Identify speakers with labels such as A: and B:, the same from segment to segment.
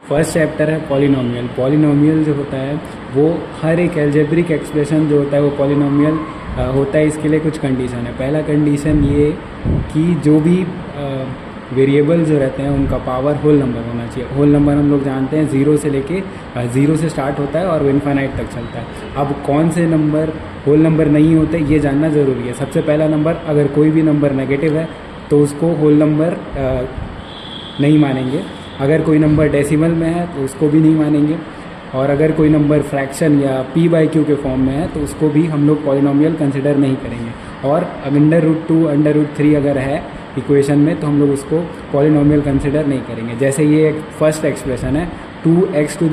A: First chapter है polynomial. Polynomial जो होता है वो हर एक एल्जेब्रिक एक्सप्रेशन जो होता है वो पॉलिनोमियल होता है। इसके लिए कुछ कंडीशन है। पहला कंडीशन ये कि जो भी वेरिएबल जो रहते हैं उनका पावर होल नंबर होना चाहिए। होल नंबर हम लोग जानते हैं ज़ीरो से लेके ज़ीरो से स्टार्ट होता है और इनफाइनाइट तक चलता है। अब कौन से नंबर होल नंबर नहीं होते ये जानना ज़रूरी है। सबसे पहला नंबर, अगर कोई भी नंबर नेगेटिव है तो उसको होल नंबर नहीं मानेंगे। अगर कोई नंबर डेसिमल में है तो उसको भी नहीं मानेंगे। और अगर कोई नंबर फ्रैक्शन या p/q के फॉर्म में है तो उसको भी हम लोग पॉलिनोमियल कंसिडर नहीं करेंगे। और √2 √3 अगर है इक्वेशन में तो हम लोग उसको पॉलिनोमियल कंसिडर नहीं करेंगे। जैसे ये एक फर्स्ट एक्सप्रेशन है 2x⁴ +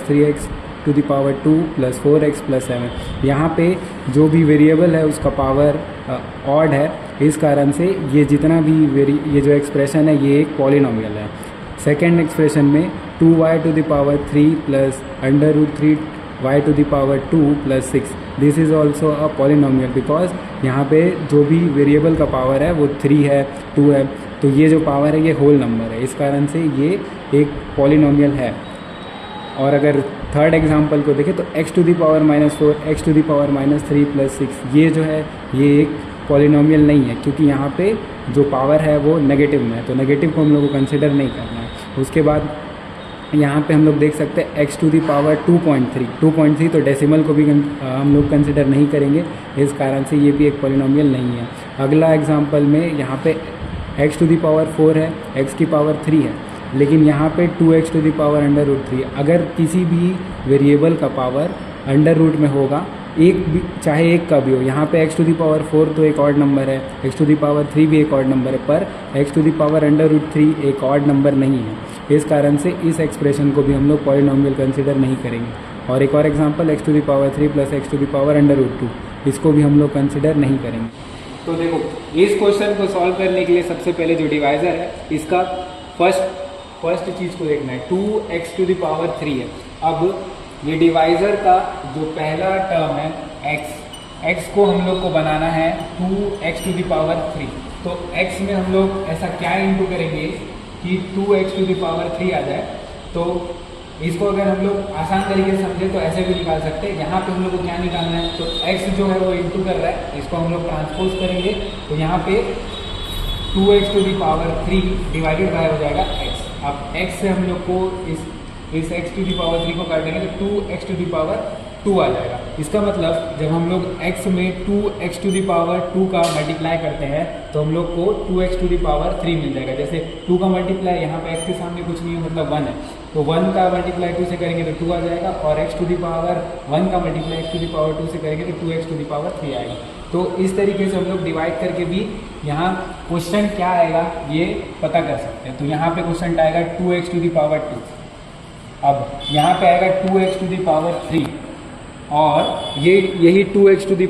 A: 3x⁴ + 4x + 7। यहाँ पे जो भी वेरिएबल है उसका पावर ऑड है। इस कारण से ये जितना भी ये जो एक्सप्रेशन है ये एक पॉलिनोमियल है। सेकेंड एक्सप्रेशन में 2y⁴ + √3y⁴ + 6 this is also a polynomial because यहाँ पे जो भी वेरिएबल का पावर है वो 3 है 2 है, तो ये जो पावर है ये होल नंबर है। इस कारण से ये एक पॉलिनोमियल है। और अगर थर्ड एग्जांपल को देखें तो x⁴ -4 x⁴ -3 + 6 ये जो है ये एक पॉलिनोमियल नहीं है, क्योंकि यहाँ पे जो पावर है वो नेगेटिव में है, तो नेगेटिव को हम लोग को कंसिडर नहीं करना है। उसके बाद यहाँ पे हम लोग देख सकते हैं x⁴ 2.3 तो डेसिमल को भी हम लोग कंसिडर नहीं करेंगे। इस कारण से ये भी एक पॉलिनोमियल नहीं है। अगला एग्जांपल में यहाँ पे x⁴ 4 है, x की पावर 3 है, लेकिन यहाँ पे 2x⁴ √3। अगर किसी भी वेरिएबल का पावर अंडर रूट में होगा, एक भी चाहे एक का भी हो, यहाँ पे x⁴ 4 तो एक ऑड नंबर है, x⁴ 3 भी एक ऑड नंबर है, पर x⁴ √3 एक ऑड नंबर नहीं है। इस कारण से इस एक्सप्रेशन को भी हम लोग पॉलिनोमियल कंसिडर नहीं करेंगे। और एक और एग्जांपल x⁴ 3 + x⁴ √2 इसको भी हम लोग कंसिडर नहीं करेंगे। तो देखो, इस क्वेश्चन को सॉल्व करने के लिए सबसे पहले जो डिवाइज़र है इसका फर्स्ट चीज़ को देखना है। 2x⁴ 3 है। अब ये डिवाइज़र का जो पहला टर्म है x को हम लोग को बनाना है 2x⁴ 3। तो x में हम लोग ऐसा क्या इंटू करेंगे कि 2x⁴ 3 आ जाए। तो इसको अगर हम लोग आसान तरीके से समझे तो ऐसे भी निकाल सकते हैं। यहाँ पे हम लोग को क्या निकालना है, तो x जो है वो इंटू कर रहा है, इसको हम लोग ट्रांसपोज करेंगे तो यहाँ पे 2x⁴ 3 डिवाइडेड बाय हो जाएगा x। अब x से हम लोग को इस x⁴ 3 को काटेंगे तो 2x⁴ 2 आ जाएगा। इसका मतलब जब हम लोग x में 2x⁴ 2 का मल्टीप्लाई करते हैं तो हम लोग को 2x⁴ 3 मिल जाएगा। जैसे 2 का मल्टीप्लाई यहाँ पे x के सामने कुछ नहीं है, मतलब 1 है, तो 1 का मल्टीप्लाई 2 से करेंगे तो 2 आ जाएगा। और x⁴ 1 का मल्टीप्लाई x⁴ 2 से करेंगे तो 2x⁴ 3 आएगा। तो इस तरीके से हम लोग डिवाइड करके भी यहाँ क्वेश्चन क्या आएगा ये पता कर सकते हैं। तो यहाँ पे क्वेश्चन आएगा 2x⁴ 2। अब यहाँ पे आएगा 2x⁴ 3 और यही 2x� 2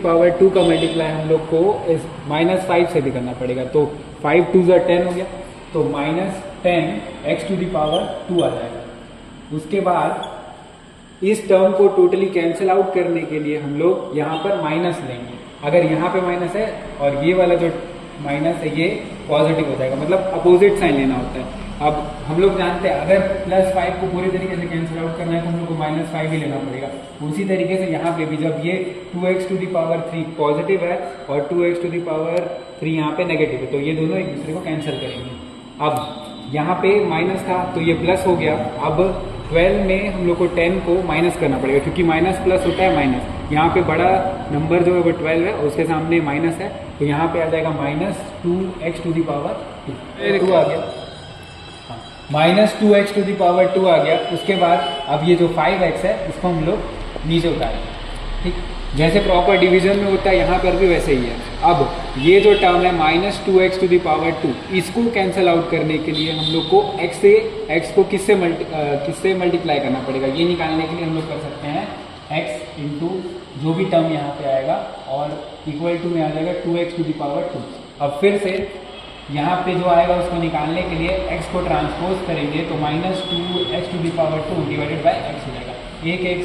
A: का मल्टीप्लाई हम लोग को इस -5 से भी करना पड़ेगा। तो 5 2 10 हो गया, तो -10x⁴ 2 आ जाएगा। उसके बाद इस टर्म को टोटली कैंसिल आउट करने के लिए हम लोग यहाँ पर माइनस लेंगे। अगर यहाँ पे माइनस है और ये वाला जो माइनस है ये पॉजिटिव हो जाएगा, मतलब अपोजिट साइन लेना होता है। अब हम लोग जानते हैं अगर +5 को पूरी तरीके से कैंसिल आउट करना है तो हम लोग को -5 ही लेना पड़ेगा। उसी तरीके से यहाँ पे भी जब ये 2x⁴ 3 पॉजिटिव है और 2x⁴ 3 यहाँ पे नेगेटिव है तो ये दोनों एक दूसरे को कैंसिल करेंगे। अब यहाँ पे माइनस था तो ये प्लस हो गया। अब 12 में हम लोग को 10 को माइनस करना पड़ेगा, क्योंकि माइनस प्लस होता है माइनस। यहाँ पे बड़ा नंबर जो है वो 12 है और उसके सामने माइनस है, तो यहाँ पे आ जाएगा -2x⁴ 2 आ गया, -2x⁴ 2 आ गया। उसके बाद अब ये जो 5x है इसको हम लोग नीचे उतारेंगे, ठीक, जैसे प्रॉपर डिवीजन में होता है यहाँ पर भी वैसे ही है। अब ये जो टर्म है -2x⁴ 2 इसको कैंसिल आउट करने के लिए हम लोग को x को किससे मल्टीप्लाई करना पड़ेगा, ये निकालने के लिए हम लोग कर सकते हैं x इंटू जो भी टर्म यहाँ पे आएगा और इक्वल टू में आ जाएगा 2x⁴ 2। अब फिर से यहाँ पे जो आएगा उसको निकालने के लिए x को ट्रांसपोज करेंगे तो -2x⁴ 2 डिवाइडेड बाय x हो जाएगा। एक x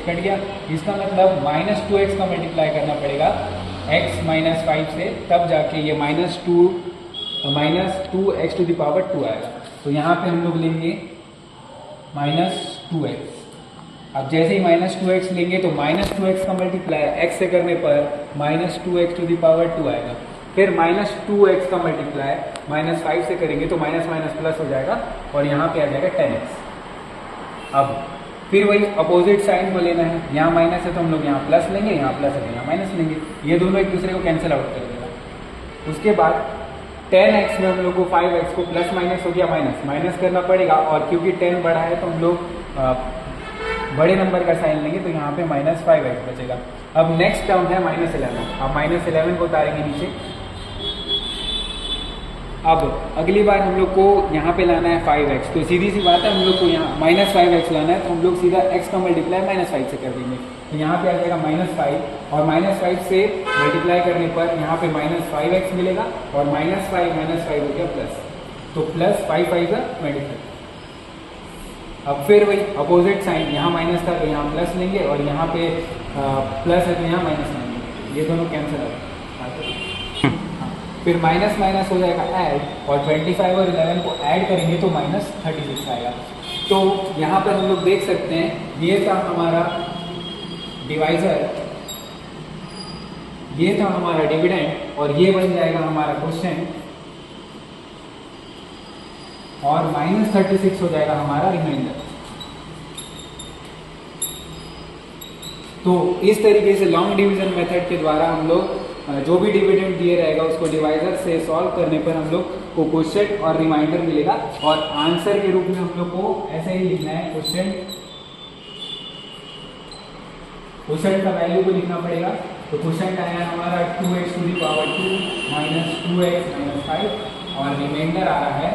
A: कट गया, इसका मतलब -2x का मल्टीप्लाई करना पड़ेगा x -5 से, तब जाके ये -2x⁴ 2 आएगा। तो यहाँ पे हम लोग लेंगे -2x। अब जैसे ही -2x लेंगे तो -2x का मल्टीप्लाई x से करने पर -2x⁴ आएगा। फिर -2x का मल्टीप्लाई -5 से करेंगे तो माइनस माइनस प्लस हो जाएगा और यहाँ पे आ जाएगा 10x। अब फिर वही अपोजिट साइन को लेना है, यहाँ माइनस है तो हम लोग यहाँ प्लस लेंगे, यहाँ प्लस है तो यहाँ माइनस लेंगे, ये दोनों एक दूसरे को कैंसिल आउट कर देगा। उसके बाद 10x में हम लोग को 5x को प्लस माइनस हो गया माइनस करना पड़ेगा, और क्योंकि 10 बड़ा है तो हम लोग बड़े नंबर का साइन लेंगे तो यहाँ पे -5x बचेगा। अब नेक्स्ट टर्म है -11। अब -11 को उतारेंगे नीचे। अब अगली बार हम लोग को यहाँ पे लाना है 5x, तो सीधी सी बात है हम लोग को यहाँ -5x लाना है, तो हम लोग सीधा x का मल्टीप्लाई -5 से कर देंगे, तो यहाँ पे आ जाएगा -5 और -5 से मल्टीप्लाई करने पर यहाँ पे -5x मिलेगा और -5 हो गया प्लस, तो प्लस 5 25। अब फिर वही अपोजिट साइन, यहाँ माइनस था तो यहाँ प्लस लेंगे और यहाँ पे प्लस है तो यहाँ माइनस लेंगे, ये दोनों कैंसिल हो। फिर माइनस माइनस हो जाएगा ऐड, और 25 और 11 को ऐड करेंगे तो -36 आएगा। तो यहाँ पर हम लोग देख सकते हैं ये था हमारा डिवाइजर, ये था हमारा डिविडेंड, और ये बन जाएगा हमारा क्वेश्चन, और -36 हो जाएगा हमारा रिमाइंडर। तो इस तरीके से लॉन्ग डिवीजन मेथड के द्वारा हम लोग जो भी डिविडेंड दिए रहेगा उसको डिवाइजर से सॉल्व करने पर हम लोग को क्वोशिएंट और रिमाइंडर मिलेगा, और आंसर के रूप में हम लोग को ऐसे ही लिखना है, क्वोशिएंट का वैल्यू को लिखना पड़ेगा। तो क्वोशिएंट आया हमारा 2x⁴ -2x -5 और रिमाइंडर आ रहा है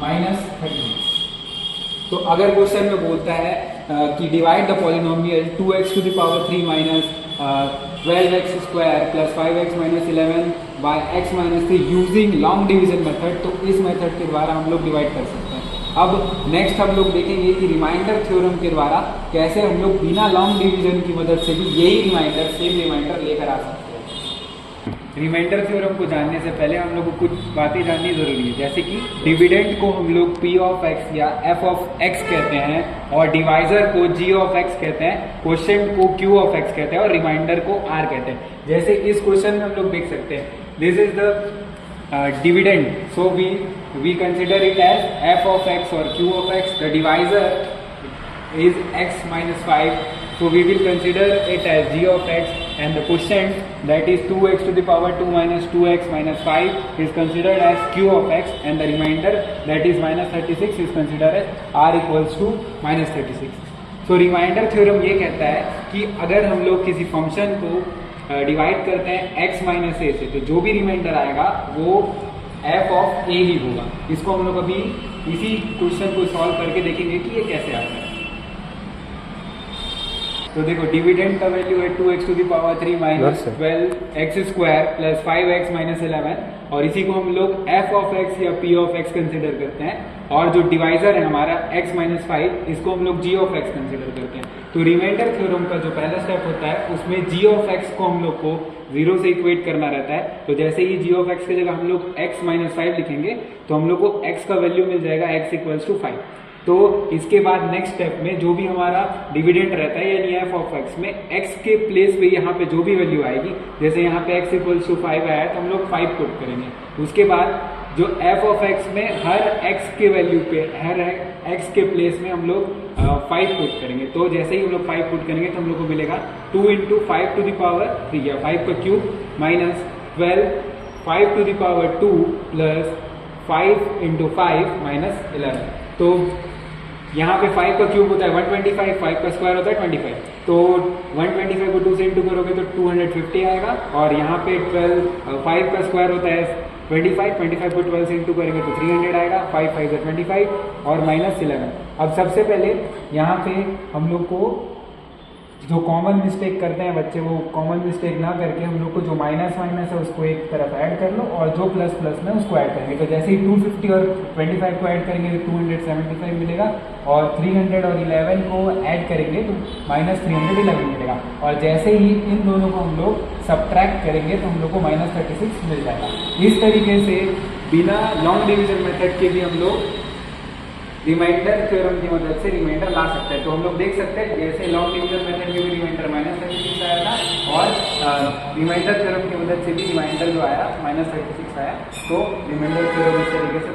A: -36। तो अगर क्वेश्चन में बोलता है कि divide the polynomial 2x⁴ -12x² + 5x - 11 by x - 3 using long division method, तो इस मेथड के द्वारा हम लोग डिवाइड कर सकते हैं। अब नेक्स्ट हम लोग देखेंगे कि रिमाइंडर थ्योरम के द्वारा कैसे हम लोग बिना लॉन्ग डिवीजन की मदद से भी यही रिमाइंडर, सेम रिमाइंडर लेकर आ सकते हैं। रिमाइंडर थ्योरम को जानने से पहले हम लोग को कुछ बातें जाननी जरूरी है, जैसे कि डिविडेंड को हम लोग p ऑफ x या f ऑफ x कहते हैं, और डिवाइजर को g ऑफ x कहते हैं, क्वोशिएंट को q ऑफ x कहते हैं और रिमाइंडर को r कहते हैं। जैसे इस क्वेश्चन में हम लोग देख सकते हैं, this is the dividend, so we consider it as f of x और q of x। The divisor is x - 5, so we will consider it as g of x, and the quotient that is 2x⁴ -2x -5 is considered as q of x, and the remainder that is -36 is considered as r equals to -36। so remainder theorem ये कहता है कि अगर हम लोग किसी function को divide करते हैं x - a से, तो जो भी रिमाइंडर आएगा वो f ऑफ a ही होगा। इसको हम लोग अभी इसी क्वेश्चन को सॉल्व करके देखेंगे कि ये कैसे आता है। तो देखो डिविडेंड का वैल्यू है 2x⁴ -12x² + 5x - 11, और इसी को हम लोग f ऑफ x या p ऑफ x कंसिडर करते हैं, और जो डिवाइजर है हमारा x - 5, इसको हम लोग g ऑफ x कंसिडर करते हैं। तो रिमाइंडर थ्योरम का जो पहला स्टेप होता है उसमें g ऑफ x को हम लोग को 0 से इक्वेट करना रहता है। तो जैसे ही g ऑफ x की जगह हम लोग x - 5 लिखेंगे तो हम लोग को x का वैल्यू मिल जाएगा x = 5। तो इसके बाद नेक्स्ट स्टेप में जो भी हमारा डिविडेंड रहता है यानी f ऑफ x में x के प्लेस पे यहाँ पे जो भी वैल्यू आएगी, जैसे यहाँ पे x = 5 आया तो हम लोग 5 पुट करेंगे। उसके बाद जो f ऑफ x में हर x के वैल्यू पे, हर x के प्लेस में हम लोग 5 पुट करेंगे। तो जैसे ही हम लोग 5 पुट करेंगे तो हम लोग को मिलेगा 2 × 5⁵ या 5 का क्यूब -12 5⁵2 + 5 × 5 - 11। तो यहाँ पे 5 का क्यूब होता है 125, 5 का स्क्वायर होता है 25, तो 125 को 2 से इंटू करोगे तो 250 आएगा, और यहाँ पे 5 का स्क्वायर होता है 25, 25 को 12 से इंटू करेंगे तो 300 आएगा, 5 5 = 25 और -11। अब सबसे पहले यहाँ पे हम लोग को जो कॉमन मिस्टेक करते हैं बच्चे, वो कॉमन मिस्टेक ना करके हम लोग को जो माइनस है उसको एक तरफ ऐड कर लो, और जो प्लस में उसको ऐड करेंगे। तो जैसे ही 250 और 25 को ऐड करेंगे तो 275 मिलेगा, और 300 और 11 को ऐड करेंगे तो -311 मिलेगा, और जैसे ही इन दोनों को हम लोग सब्ट्रैक्ट करेंगे तो हम लोग को -36 मिल जाएगा। इस तरीके से बिना लॉन्ग डिवीजन मेथड के भी हम लोग रिमाइंडर थ्योरम की मदद से रिमाइंडर ला सकते हैं। तो हम लोग देख सकते हैं जैसे लॉन्ग डिवीजन मेथड में भी रिमाइंडर -36 आया था और रिमाइंडर थ्योरम की मदद से भी रिमाइंडर जो आया -36 आया। तो रिमाइंडर थ्योरम इस तरीके से